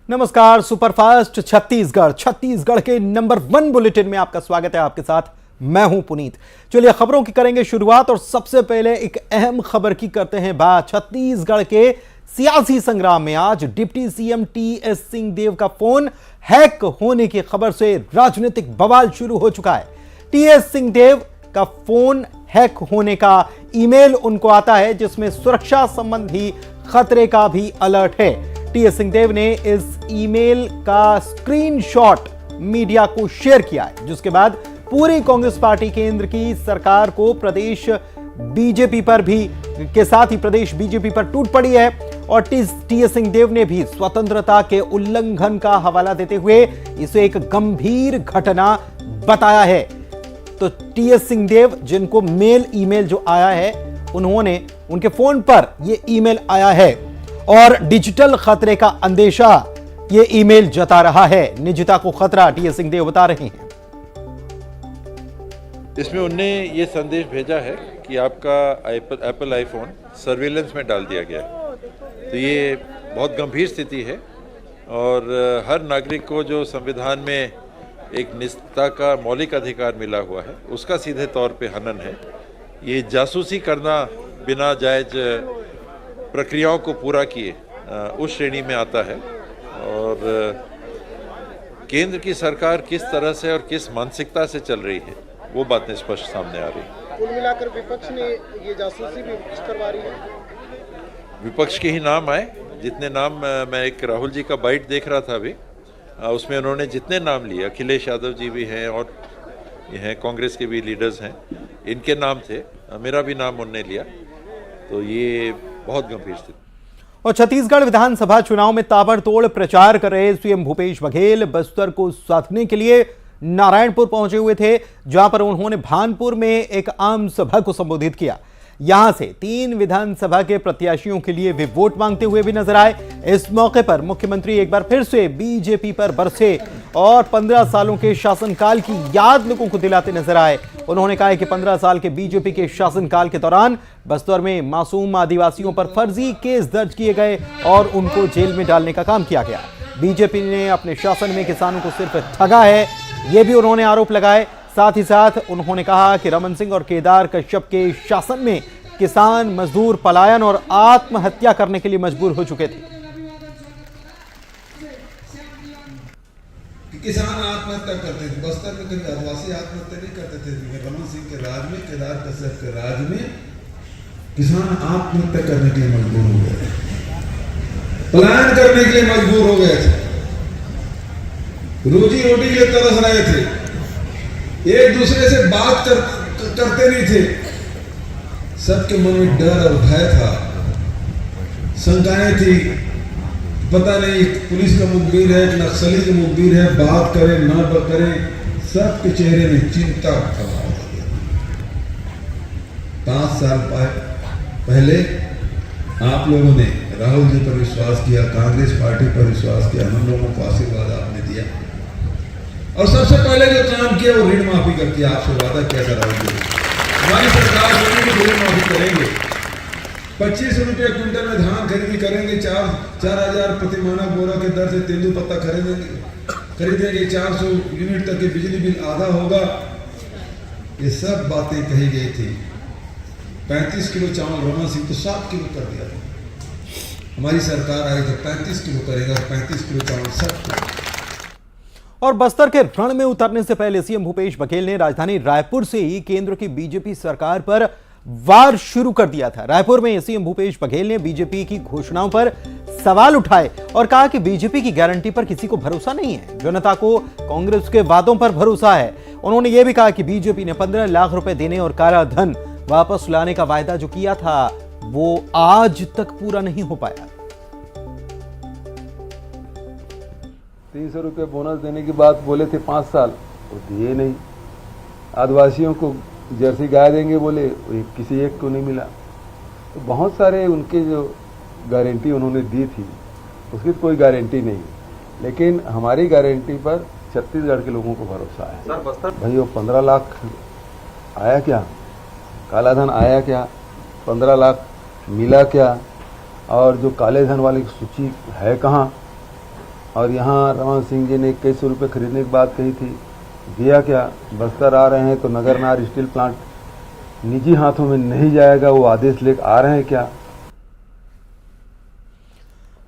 नमस्कार, सुपरफास्ट छत्तीसगढ़ के number 1 bulletin में आपका स्वागत है। आपके साथ मैं हूं पुनीत। चलिए खबरों की करेंगे शुरुआत और सबसे पहले एक अहम खबर की करते हैं बात। छत्तीसगढ़ के सियासी संग्राम में आज डिप्टी सीएम टीएस सिंहदेव का फोन हैक होने की खबर से राजनीतिक बवाल शुरू हो चुका है। टीएस सिंहदेव का फोन हैक होने का ईमेल उनको आता है जिसमें सुरक्षा संबंधी खतरे का भी अलर्ट है। टीएस सिंहदेव ने इस ईमेल का स्क्रीनशॉट मीडिया को शेयर किया है, जिसके बाद पूरी कांग्रेस पार्टी केंद्र की सरकार को प्रदेश बीजेपी पर भी के साथ ही प्रदेश बीजेपी पर टूट पड़ी है। और टीएस सिंहदेव ने भी स्वतंत्रता के उल्लंघन का हवाला देते हुए इसे एक गंभीर घटना बताया है। तो टीएस सिंहदेव जिनको ईमेल जो आया है, उनके फोन पर यह ईमेल आया है और डिजिटल खतरे का अंदेशा यह ईमेल जता रहा है। निजता को खतरा, टीएस सिंहदेव बता रहे हैं। इसमें उनने ये संदेश भेजा है कि आपका एप्पल आईफोन सर्विलेंस में डाल दिया गया है। तो ये बहुत गंभीर स्थिति है और हर नागरिक को जो संविधान में एक निजता का मौलिक अधिकार मिला हुआ है, उसका सीधे तौर पे हनन है। ये जासूसी करना बिना जायज प्रक्रियाओं को पूरा किए उस श्रेणी में आता है। और केंद्र की सरकार किस तरह से और किस मानसिकता से चल रही है, वो बातें स्पष्ट सामने आ रही है। कुल मिलाकर विपक्ष ने ये जासूसी भी करवा रही है। विपक्ष के ही नाम आए, जितने नाम मैं एक राहुल जी का बाइट देख रहा था अभी, उसमें उन्होंने जितने नाम लिए, अखिलेश यादव जी भी हैं और ये हैं कांग्रेस के भी लीडर्स हैं, इनके नाम थे, मेरा भी नाम उन्होंने लिया। तो ये बहुत गंभीर स्थिति। और छत्तीसगढ़ विधानसभा चुनाव में ताबड़तोड़ प्रचार कर रहे सीएम भूपेश बघेल बस्तर को साधने के लिए नारायणपुर पहुंचे हुए थे, जहां पर उन्होंने भानपुर में एक आम सभा को संबोधित किया। यहां से 3 विधानसभा के प्रत्याशियों के लिए वे वोट मांगते हुए भी नजर आए। इस मौके पर मुख्यमंत्री एक बार फिर से बीजेपी पर बरसे और 15 सालों के शासनकाल की याद लोगों को दिलाते नजर आए। उन्होंने कहा कि 15 साल के बीजेपी के शासनकाल के दौरान बस्तर में मासूम आदिवासियों पर फर्जी केस दर्ज किए गए और उनको जेल में डालने का काम किया गया। बीजेपी ने अपने शासन में किसानों को सिर्फ ठगा है, ये भी उन्होंने आरोप लगाए। साथ ही साथ उन्होंने कहा कि रमन सिंह और केदार कश्यप के शासन में किसान मजदूर पलायन और आत्महत्या करने के लिए मजबूर हो चुके थे। किसान आत्महत्या करते थे, बस्तर में कभी आदिवासी आत्महत्या नहीं करते थे। रमन सिंह के राज में, केदार कश्यप के राज में किसान आत्महत्या करने के लिए मजबूर हो गए थे, पलायन करने के लिए मजबूर हो गए थे, रोजी रोटी के लिए तरस रहे थे, एक दूसरे से बात करते नहीं थे। सबके मन में डर और भय था, शंकाएं थी, पता नहीं पुलिस का मुखबिर है कि नक्सली का मुखबिर है, बात करें ना करें, सबके चेहरे में चिंता था। 5 साल पहले आप लोगों ने राहुल जी पर विश्वास किया, कांग्रेस पार्टी पर विश्वास किया, हम लोगों को आशीर्वाद आपने दिया और सबसे पहले जो काम किया वो ऋण माफी का किया। आपसे वादा किया था राहुल जी, हमारी सरकार ऋण माफी करेंगे, 25 रुपये क्विंटल में धान खरीदी करेंगे, 4,000 प्रतिमाना बोरा के दर से तेंदुपत्ता खरीदेंगे, 400 यूनिट तक की बिजली बिल आधा होगा। ये सब बातें कही गई थी। 35 किलो चावल रमन सिंह तो 7 किलो कर दिया। हमारी सरकार आई तो 35 किलो करेगा, 35 किलो चावल 7 किलो। और बस्तर के रण में उतरने से पहले सीएम भूपेश बघेल ने राजधानी रायपुर से ही केंद्र की बीजेपी सरकार पर वार शुरू कर दिया था। रायपुर में सीएम भूपेश बघेल ने बीजेपी की घोषणाओं पर सवाल उठाए और कहा कि बीजेपी की गारंटी पर किसी को भरोसा नहीं है, जनता को कांग्रेस के वादों पर भरोसा है। उन्होंने यह भी कहा कि बीजेपी ने 15 लाख रुपए देने और काला धन वापस लाने का वायदा जो किया था वो आज तक पूरा नहीं हो पाया। 300 रुपये बोनस देने की बात बोले थे 5 साल, वो दिए नहीं। आदिवासियों को जर्सी गाय देंगे बोले, किसी एक को नहीं मिला। तो बहुत सारे उनके जो गारंटी उन्होंने दी थी उसकी कोई गारंटी नहीं, लेकिन हमारी गारंटी पर छत्तीसगढ़ के लोगों को भरोसा है। सर बस्तर भाई वो 15 लाख आया क्या, काला धन आया क्या, 15 लाख मिला क्या, और जो काले धन वाली सूची है कहाँ, और यहाँ रमन सिंह जी ने 2100 रुपये खरीदने की बात कही थी, दिया क्या? बस्तर आ रहे हैं तो नगरनार स्टील प्लांट निजी हाथों में नहीं जाएगा, वो आदेश लेकर आ रहे हैं क्या?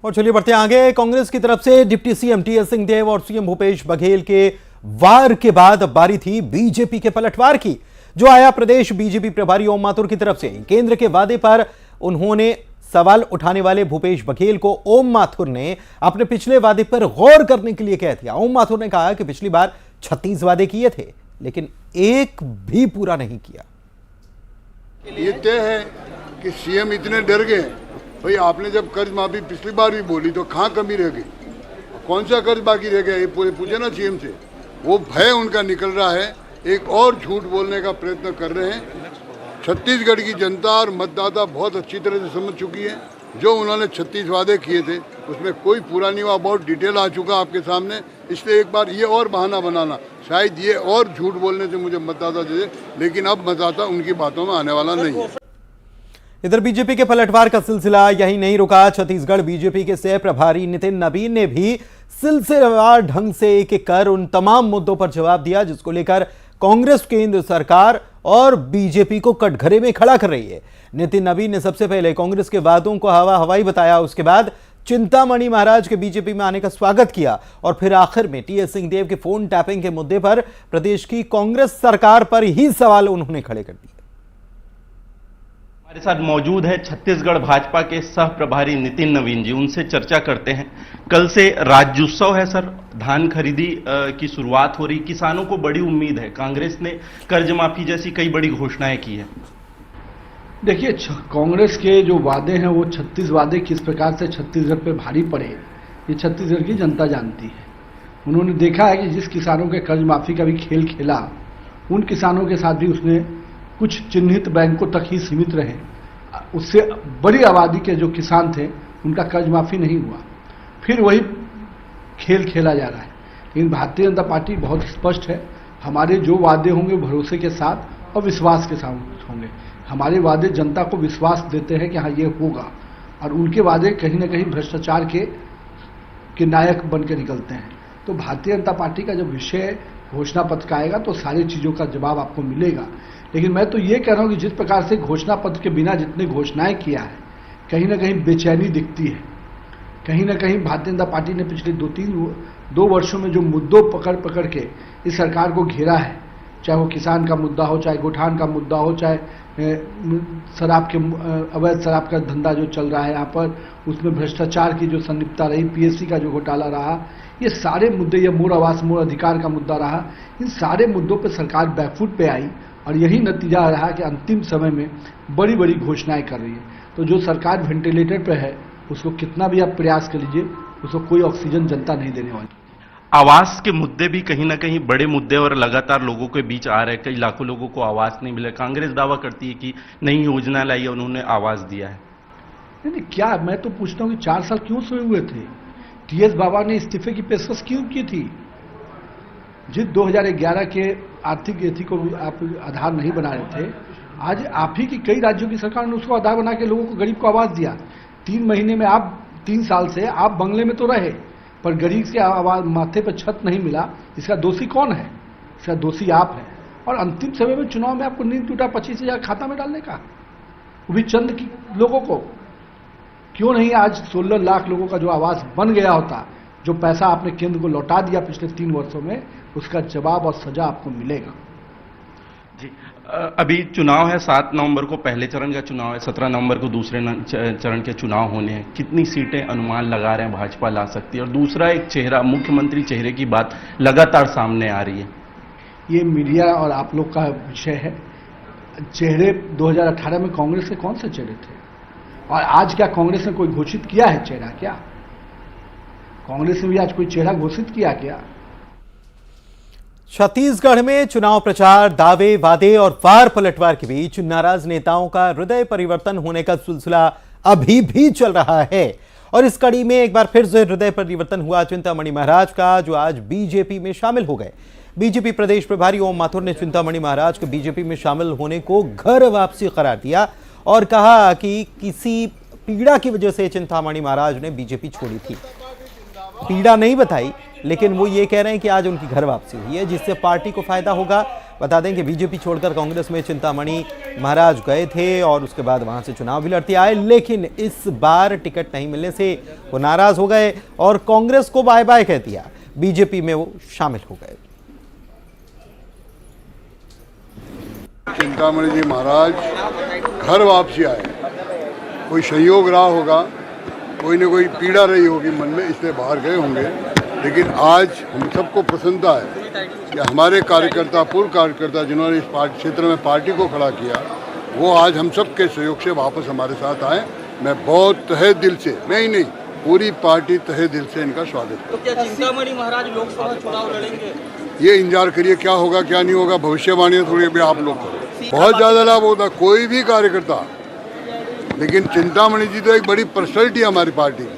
और चलिए बढ़ते हैं आगे। कांग्रेस की तरफ से डिप्टी सीएम टीएस सिंहदेव और सीएम भूपेश बघेल के वार के बाद अब बारी थी बीजेपी के पलटवार की, जो आया प्रदेश बीजेपी प्रभारी ओम माथुर की तरफ से। केंद्र के वादे पर उन्होंने सवाल उठाने वाले भूपेश बघेल को ओम माथुर ने अपने पिछले वादे पर गौर करने के लिए कह दिया। ओम माथुर ने कहा कि पिछली बार 36 वादे किए थे लेकिन एक भी पूरा नहीं किया। ये तय है कि सीएम इतने डर गए भाई, आपने जब कर्ज माफी पिछली बार भी बोली तो कहाँ कमी रह गई, कौन सा कर्ज बाकी रह गया, ये पूछे ना सीएम से। वो भय उनका निकल रहा है, एक और झूठ बोलने का प्रयत्न कर रहे हैं। छत्तीसगढ़ की जनता और मतदाता बहुत अच्छी तरह से समझ चुकी है, जो उन्होंने 36 वादे किए थे उसमें कोई पूरा नहीं हुआ, बहुत डिटेल आ चुका आपके सामने। इसलिए एक बार ये और बहाना बनाना, शायद ये और झूठ बोलने से मुझे मतदाता दे दे, लेकिन अब मतदाता उनकी बातों में आने वाला नहीं है। इधर बीजेपी के पलटवार का सिलसिला यही नहीं रुका। छत्तीसगढ़ बीजेपी के सह प्रभारी नितिन नवीन ने भी सिलसिलेवार ढंग से एक एक कर उन तमाम मुद्दों पर जवाब दिया जिसको लेकर कांग्रेस केंद्र सरकार और बीजेपी को कटघरे में खड़ा कर रही है। नितिन नवीन ने सबसे पहले कांग्रेस के वादों को हवा हवाई बताया, उसके बाद चिंतामणि महाराज के बीजेपी में आने का स्वागत किया और फिर आखिर में टीएस सिंहदेव के फोन टैपिंग के मुद्दे पर प्रदेश की कांग्रेस सरकार पर ही सवाल उन्होंने खड़े कर दिए। हमारे साथ मौजूद है छत्तीसगढ़ भाजपा के सह प्रभारी नितिन नवीन जी, उनसे चर्चा करते हैं। कल से राज्योत्सव है सर, धान खरीदी की शुरुआत हो रही, किसानों को बड़ी उम्मीद है, कांग्रेस ने कर्ज माफी जैसी कई बड़ी घोषणाएं की है। देखिए, कांग्रेस के जो वादे हैं वो 36 वादे किस प्रकार से छत्तीसगढ़ पे भारी पड़े, ये छत्तीसगढ़ की जनता जानती है। उन्होंने देखा है कि जिस किसानों के कर्ज माफी का भी खेल खेला, उन किसानों के साथ भी उसने कुछ चिन्हित बैंकों तक ही सीमित रहे, उससे बड़ी आबादी के जो किसान थे उनका कर्ज माफी नहीं हुआ। फिर वही खेल खेला जा रहा है। लेकिन भारतीय जनता पार्टी बहुत स्पष्ट है, हमारे जो वादे होंगे भरोसे के साथ और विश्वास के साथ होंगे। हमारे वादे जनता को विश्वास देते हैं कि हाँ ये होगा, और उनके वादे कहीं ना कहीं भ्रष्टाचार के नायक बन के निकलते हैं। तो भारतीय जनता पार्टी का जब विषय घोषणा पत्र का आएगा तो सारी चीज़ों का जवाब आपको मिलेगा। लेकिन मैं तो ये कह रहा हूँ कि जिस प्रकार से घोषणा पत्र के बिना जितने घोषणाएं किया है, कहीं ना कहीं बेचैनी दिखती है। कहीं ना कहीं भारतीय जनता पार्टी ने पिछले दो वर्षों में जो मुद्दों पकड़ के इस सरकार को घेरा है, चाहे वो किसान का मुद्दा हो, चाहे गोठान का मुद्दा हो, चाहे शराब के अवैध शराब का धंधा जो चल रहा है यहाँ पर, उसमें भ्रष्टाचार की जो संलिप्तता रही, पीएससी का जो घोटाला रहा, ये सारे मुद्दे, ये मूल आवास मूल अधिकार का मुद्दा रहा, इन सारे मुद्दों पर सरकार बैकफुट पे आई और यही नतीजा रहा कि अंतिम समय में बड़ी बड़ी घोषणाएं कर रही है। तो जो सरकार वेंटिलेटर पे है उसको कितना भी आप प्रयास कर लीजिए, उसको कोई ऑक्सीजन जनता नहीं देने वाली। आवास के मुद्दे भी कहीं ना कहीं बड़े मुद्दे और लगातार लोगों के बीच आ रहे हैं, कई लाखों लोगों को आवास नहीं मिला। कांग्रेस दावा करती है कि नई योजना लाई है, उन्होंने आवास दिया है। नहीं, क्या मैं तो पूछता हूँ कि 4 साल क्यों सोए हुए थे? टीएस बाबा ने इस्तीफे की पेशकश क्यों की थी? जिस 2011 के आर्थिक नीति को आप आधार नहीं बना रहे थे, आज आप ही की कई राज्यों की सरकार ने उसको आधार बना के लोगों को, गरीब को आवास दिया। 3 महीने में आप 3 साल से आप बंगले में तो रहे, पर गरीब के आवाज माथे पर छत नहीं मिला। इसका दोषी कौन है? इसका दोषी आप हैं। और अंतिम समय में चुनाव में आपको नींद टूटा 25,000 खाता में डालने का, वो भी चंद लोगों को। क्यों नहीं आज 16 लाख लोगों का जो आवास बन गया होता, जो पैसा आपने केंद्र को लौटा दिया पिछले 3 वर्षों में, उसका जवाब और सजा आपको मिलेगा। जी, अभी चुनाव है, 7 नवंबर को पहले चरण का चुनाव है, 17 नवंबर को दूसरे चरण के चुनाव होने हैं। कितनी सीटें अनुमान लगा रहे हैं भाजपा ला सकती है? और दूसरा एक चेहरा, मुख्यमंत्री चेहरे की बात लगातार सामने आ रही है। ये मीडिया और आप लोग का विषय है। चेहरे 2018 में कांग्रेस के कौन से चेहरे थे, और आज क्या कांग्रेस ने कोई घोषित किया है चेहरा? क्या कांग्रेस ने भी आज कोई चेहरा घोषित किया क्या? छत्तीसगढ़ में चुनाव प्रचार, दावे, वादे और वार पलटवार के बीच नाराज नेताओं का हृदय परिवर्तन होने का सिलसिला अभी भी चल रहा है। और इस कड़ी में एक बार फिर से हृदय परिवर्तन हुआ चिंतामणि महाराज का, जो आज बीजेपी में शामिल हो गए। बीजेपी प्रदेश प्रभारी ओम माथुर ने चिंतामणि महाराज के बीजेपी में शामिल होने को घर वापसी करार दिया और कहा कि किसी पीड़ा की वजह से चिंतामणि महाराज ने बीजेपी छोड़ी थी। पीड़ा नहीं बताई, लेकिन वो ये कह रहे हैं कि आज उनकी घर वापसी हुई है, जिससे पार्टी को फायदा होगा। बता दें कि बीजेपी छोड़कर कांग्रेस में चिंतामणि महाराज गए थे और उसके बाद वहां से चुनाव भी लड़ते आए, लेकिन इस बार टिकट नहीं मिलने से वो नाराज हो गए और कांग्रेस को बाय बाय कह दिया। बीजेपी में वो शामिल हो गए। चिंतामणि जी महाराज घर वापसी आए, कोई संयोग रहा होगा, कोई न कोई पीड़ा रही होगी मन में, इसलिए बाहर गए होंगे। लेकिन आज हम सबको प्रसन्नता है कि हमारे कार्यकर्ता, पूर्व कार्यकर्ता जिन्होंने इस क्षेत्र में पार्टी को खड़ा किया, वो आज हम सब के सहयोग से वापस हमारे साथ आए। मैं बहुत तहे दिल से, मैं ही नहीं, पूरी पार्टी तहे दिल से इनका स्वागत करता हूं। तो क्या चिंतामणि महाराज लोकसभा चुनाव लड़ेंगे? ये इंतजार करिए क्या होगा क्या नहीं होगा, भविष्यवाणी थोड़ी भी आप लोग करो। बहुत ज़्यादा लाभ होता कोई भी कार्यकर्ता, लेकिन चिंतामणि जी तो एक बड़ी पर्सनैलिटी है हमारी पार्टी की।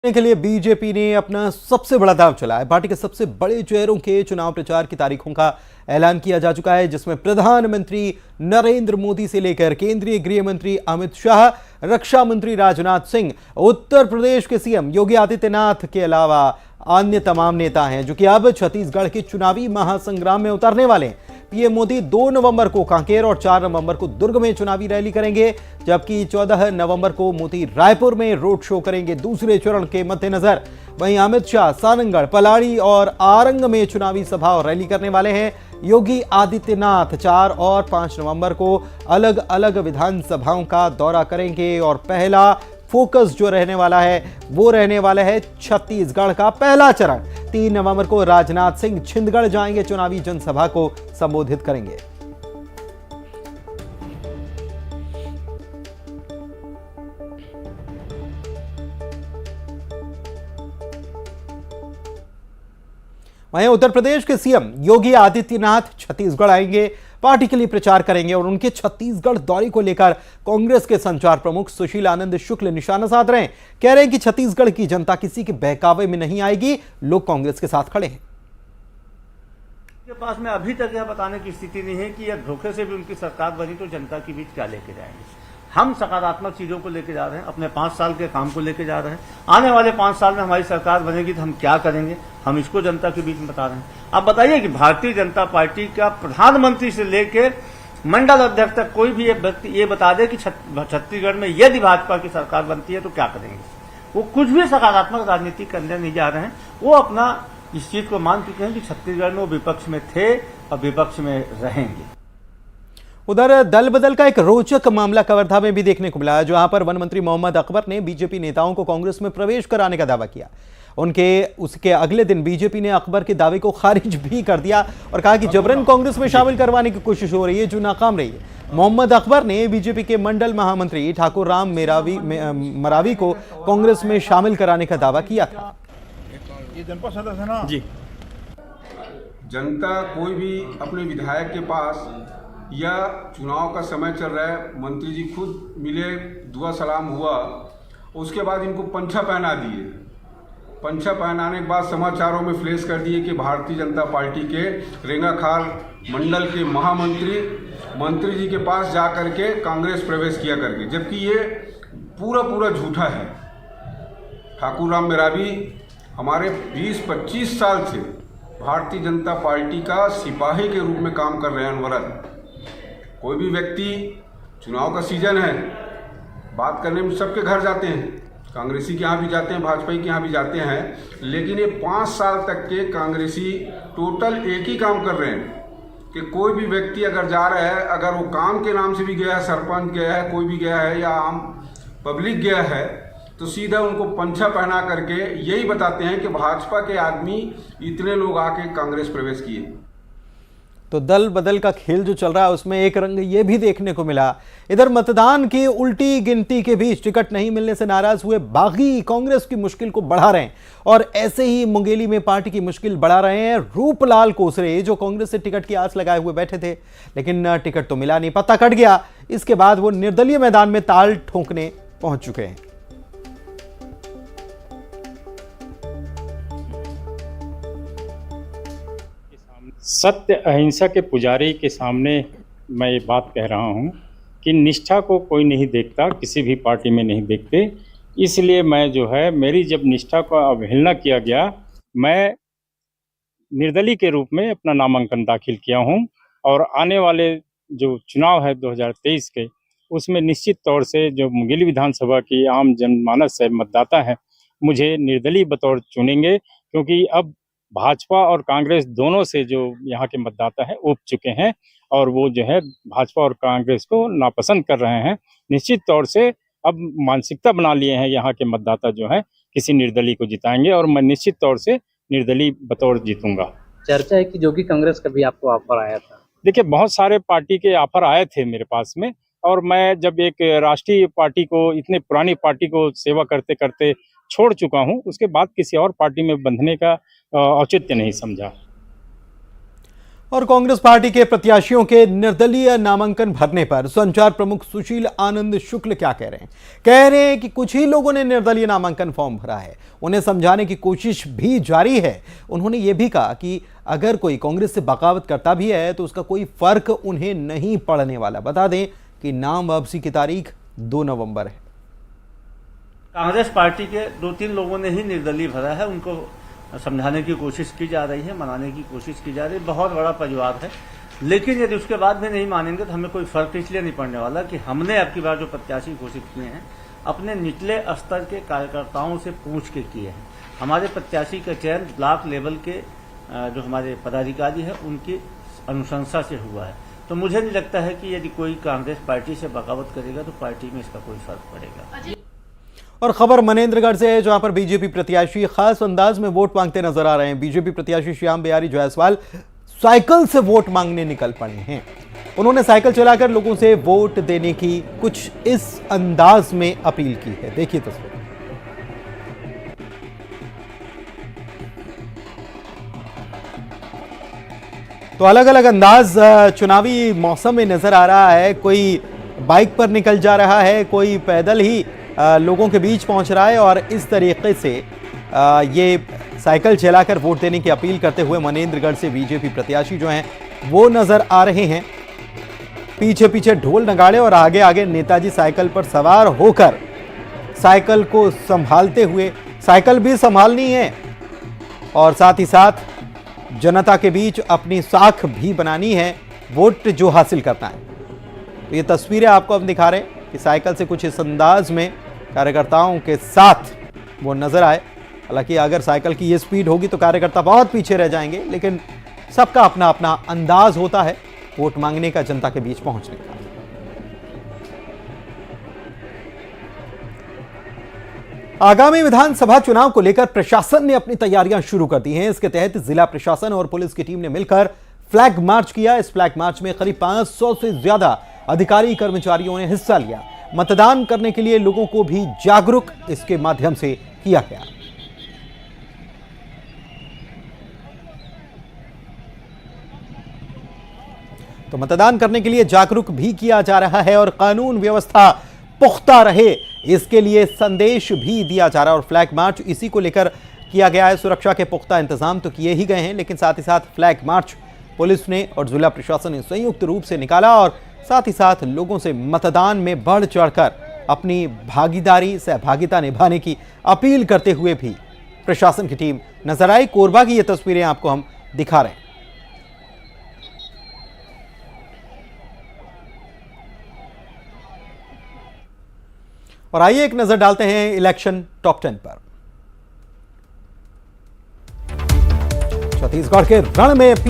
के लिए बीजेपी ने अपना सबसे बड़ा दांव चलाया। पार्टी के सबसे बड़े चेहरों के चुनाव प्रचार की तारीखों का ऐलान किया जा चुका है, जिसमें प्रधानमंत्री नरेंद्र मोदी से लेकर केंद्रीय गृह मंत्री अमित शाह, रक्षा मंत्री राजनाथ सिंह, उत्तर प्रदेश के सीएम योगी आदित्यनाथ के अलावा अन्य तमाम नेता हैं जो कि अब छत्तीसगढ़ के चुनावी महासंग्राम में उतरने वाले हैं। पीएम मोदी 2 नवंबर को कांकेर और 4 नवंबर को दुर्ग में चुनावी रैली करेंगे, जबकि 14 नवंबर को मोदी रायपुर में रोड शो करेंगे दूसरे चरण के मद्देनजर। वहीं अमित शाह सारंगढ़, पलाड़ी और आरंग में चुनावी सभा और रैली करने वाले हैं। योगी आदित्यनाथ 4 और 5 नवंबर को अलग अलग विधानसभाओं का दौरा करेंगे और पहला फोकस जो रहने वाला है वो रहने वाला है छत्तीसगढ़ का पहला चरण। 3 नवंबर को राजनाथ सिंह छिंदगढ़ जाएंगे, चुनावी जनसभा को संबोधित करेंगे। वहीं उत्तर प्रदेश के सीएम योगी आदित्यनाथ छत्तीसगढ़ आएंगे, पार्टी के लिए प्रचार करेंगे और उनके छत्तीसगढ़ दौरे को लेकर कांग्रेस के संचार प्रमुख सुशील आनंद शुक्ल निशाना साध रहे हैं। कह रहे हैं कि छत्तीसगढ़ की जनता किसी के बहकावे में नहीं आएगी, लोग कांग्रेस के साथ खड़े हैं। के पास में अभी तक यह बताने की स्थिति नहीं है कि यह धोखे से भी उनकी सरकार बनी तो जनता के बीच क्या लेके जाएंगे। हम सकारात्मक चीजों को लेके जा रहे हैं, अपने 5 साल के काम को लेके जा रहे हैं। आने वाले 5 साल में हमारी सरकार बनेगी तो हम क्या करेंगे, हम इसको जनता के बीच में बता रहे हैं। आप बताइए कि भारतीय जनता पार्टी का प्रधानमंत्री से लेकर मंडल अध्यक्ष तक कोई भी व्यक्ति ये बता दे कि छत्तीसगढ़ में यदि भाजपा की सरकार बनती है तो क्या करेंगे। वो कुछ भी सकारात्मक राजनीति करने नहीं जा रहे हैं। वो अपना इस चीज को मान चुके हैं कि छत्तीसगढ़ में वो विपक्ष में थे और विपक्ष में रहेंगे। उधर दल बदल का एक रोचक मामला कवर्धा में भी देखने को मिला, जहां पर वन मंत्री मोहम्मद अकबर ने बीजेपी नेताओं को कांग्रेस में प्रवेश कराने का दावा किया। उसके अगले दिन बीजेपी ने अकबर के दावे को खारिज भी कर दिया और कहा कि जबरन कांग्रेस में शामिल करवाने की कोशिश हो रही है जो नाकाम रही है। मोहम्मद अकबर ने बीजेपी के मंडल महामंत्री ठाकुर राम मरावी को कांग्रेस में शामिल कराने का दावा किया था। ये जनपद सदस्य है ना जी। जनता कोई भी अपने विधायक के पास या चुनाव का समय चल रहा है, मंत्री जी खुद मिले, दुआ सलाम हुआ, उसके बाद इनको पंछा पहना दिए। पंछा पहनाने के बाद समाचारों में फ्लैश कर दिए कि भारतीय जनता पार्टी के रेंगाखाल मंडल के महामंत्री मंत्री जी के पास जा करके कांग्रेस प्रवेश किया करके, जबकि ये पूरा झूठा है। ठाकुर राम मेरावी हमारे 20-25 साल से भारतीय जनता पार्टी का सिपाही के रूप में काम कर रहे हैं अनवरत। कोई भी व्यक्ति, चुनाव का सीजन है, बात करने में सबके घर जाते हैं, कांग्रेसी के यहाँ भी जाते हैं, भाजपा के यहाँ भी जाते हैं, लेकिन ये 5 साल तक के कांग्रेसी टोटल एक ही काम कर रहे हैं कि कोई भी व्यक्ति अगर जा रहा है, अगर वो काम के नाम से भी गया है, सरपंच गया है, कोई भी गया है या आम पब्लिक गया है, तो सीधा उनको पंछा पहना करके यही बताते हैं कि भाजपा के आदमी इतने लोग आके कांग्रेस प्रवेश किए। तो दल बदल का खेल जो चल रहा है उसमें एक रंग ये भी देखने को मिला। इधर मतदान की उल्टी गिनती के बीच टिकट नहीं मिलने से नाराज हुए बागी कांग्रेस की मुश्किल को बढ़ा रहे हैं और ऐसे ही मुंगेली में पार्टी की मुश्किल बढ़ा रहे हैं रूपलाल कोसरे, जो कांग्रेस से टिकट की आस लगाए हुए बैठे थे, लेकिन टिकट तो मिला नहीं, पत्ता कट गया। इसके बाद वो निर्दलीय मैदान में ताल ठोंकने पहुंच चुके हैं। सत्य अहिंसा के पुजारी के सामने मैं ये बात कह रहा हूँ कि निष्ठा को कोई नहीं देखता, किसी भी पार्टी में नहीं देखते। इसलिए मैं जो है, मेरी जब निष्ठा को अवहेलना किया गया, मैं निर्दलीय के रूप में अपना नामांकन दाखिल किया हूं और आने वाले जो चुनाव है 2023 के, उसमें निश्चित तौर से जो मुंगेली विधानसभा की आम जनमानस है, मतदाता है, मुझे निर्दलीय बतौर चुनेंगे, क्योंकि अब भाजपा और कांग्रेस दोनों से जो यहाँ के मतदाता हैं उब चुके हैं और वो जो है भाजपा और कांग्रेस को नापसंद कर रहे हैं। निश्चित तौर से अब मानसिकता बना लिए हैं यहाँ के मतदाता जो है किसी निर्दलीय को जिताएंगे और मैं निश्चित तौर से निर्दलीय बतौर जीतूंगा। चर्चा है कि जोगी कांग्रेस का भी आपको ऑफर आया था। देखिए, बहुत सारे पार्टी के ऑफर आए थे मेरे पास में, और मैं जब एक राष्ट्रीय पार्टी को, इतने पुरानी पार्टी को सेवा करते करते छोड़ चुका हूं, उसके बाद किसी और पार्टी में बंधने का औचित्य नहीं समझा। और कांग्रेस पार्टी के प्रत्याशियों के निर्दलीय नामांकन भरने पर संचार प्रमुख सुशील आनंद शुक्ल क्या कह रहे हैं? कह रहे हैं कि कुछ ही लोगों ने निर्दलीय नामांकन फॉर्म भरा है, उन्हें समझाने की कोशिश भी जारी है। उन्होंने ये भी कहा कि अगर कोई कांग्रेस से बगावत करता भी है तो उसका कोई फर्क उन्हें नहीं पड़ने वाला। बता दें कि नाम वापसी की तारीख 2 नवंबर है। कांग्रेस पार्टी के 2-3 लोगों ने ही निर्दलीय भरा है, उनको समझाने की कोशिश की जा रही है, मनाने की कोशिश की जा रही है। बहुत बड़ा परिवार है, लेकिन यदि उसके बाद भी नहीं मानेंगे तो हमें कोई फर्क इसलिए नहीं पड़ने वाला कि हमने अब की बार जो प्रत्याशी घोषित किए हैं अपने निचले स्तर के कार्यकर्ताओं से पूछ के किए हैं। हमारे प्रत्याशी का चयन ब्लॉक लेवल के जो हमारे पदाधिकारी है उनकी अनुशंसा से हुआ है। तो मुझे नहीं लगता है कि यदि कोई कांग्रेस पार्टी से बगावत करेगा तो पार्टी में इसका कोई फर्क पड़ेगा। और खबर मनेंद्रगढ़ से है, जहां पर बीजेपी प्रत्याशी खास अंदाज में वोट मांगते नजर आ रहे हैं। बीजेपी प्रत्याशी श्याम बिहारी जायसवाल साइकिल से वोट मांगने निकल पड़े हैं। उन्होंने साइकिल चलाकर लोगों से वोट देने की कुछ इस अंदाज में अपील की है। देखिए तस्वीर। तो अलग अलग अंदाज चुनावी मौसम में नजर आ रहा है। कोई बाइक पर निकल जा रहा है, कोई पैदल ही लोगों के बीच पहुंच रहा है और इस तरीके से ये साइकिल चलाकर वोट देने की अपील करते हुए मनेंद्रगढ़ से बीजेपी प्रत्याशी जो हैं वो नजर आ रहे हैं। पीछे पीछे ढोल नगाड़े और आगे आगे नेताजी साइकिल पर सवार होकर साइकिल को संभालते हुए, साइकिल भी संभालनी है और साथ ही साथ जनता के बीच अपनी साख भी बनानी है, वोट जो हासिल करना है। तो ये तस्वीरें आपको हम दिखा रहे हैं कि साइकिल से कुछ इस अंदाज में कार्यकर्ताओं के साथ वो नजर आए। हालांकि अगर साइकिल की ये स्पीड होगी तो कार्यकर्ता बहुत पीछे रह जाएंगे, लेकिन सबका अपना अपना अंदाज होता है वोट मांगने का, जनता के बीच पहुंचने का। आगामी विधानसभा चुनाव को लेकर प्रशासन ने अपनी तैयारियां शुरू कर दी हैं। इसके तहत जिला प्रशासन और पुलिस की टीम ने मिलकर फ्लैग मार्च किया। इस फ्लैग मार्च में करीब 500 से ज्यादा अधिकारी कर्मचारियों ने हिस्सा लिया। मतदान करने के लिए लोगों को भी जागरूक इसके माध्यम से किया गया। तो मतदान करने के लिए जागरूक भी किया जा रहा है और कानून व्यवस्था पुख्ता रहे इसके लिए संदेश भी दिया जा रहा है। और फ्लैग मार्च इसी को लेकर किया गया है। सुरक्षा के पुख्ता इंतजाम तो किए ही गए हैं, लेकिन साथ ही साथ फ्लैग मार्च पुलिस ने और जिला प्रशासन ने संयुक्त रूप से निकाला और साथ ही साथ लोगों से मतदान में बढ़ चढ़कर अपनी भागीदारी, सहभागिता निभाने की अपील करते हुए भी प्रशासन की टीम नजर आई। कोरबा की ये तस्वीरें आपको हम दिखा रहे हैं। और आइए एक नजर डालते हैं इलेक्शन टॉप 10 पर। छत्तीसगढ़ के रण में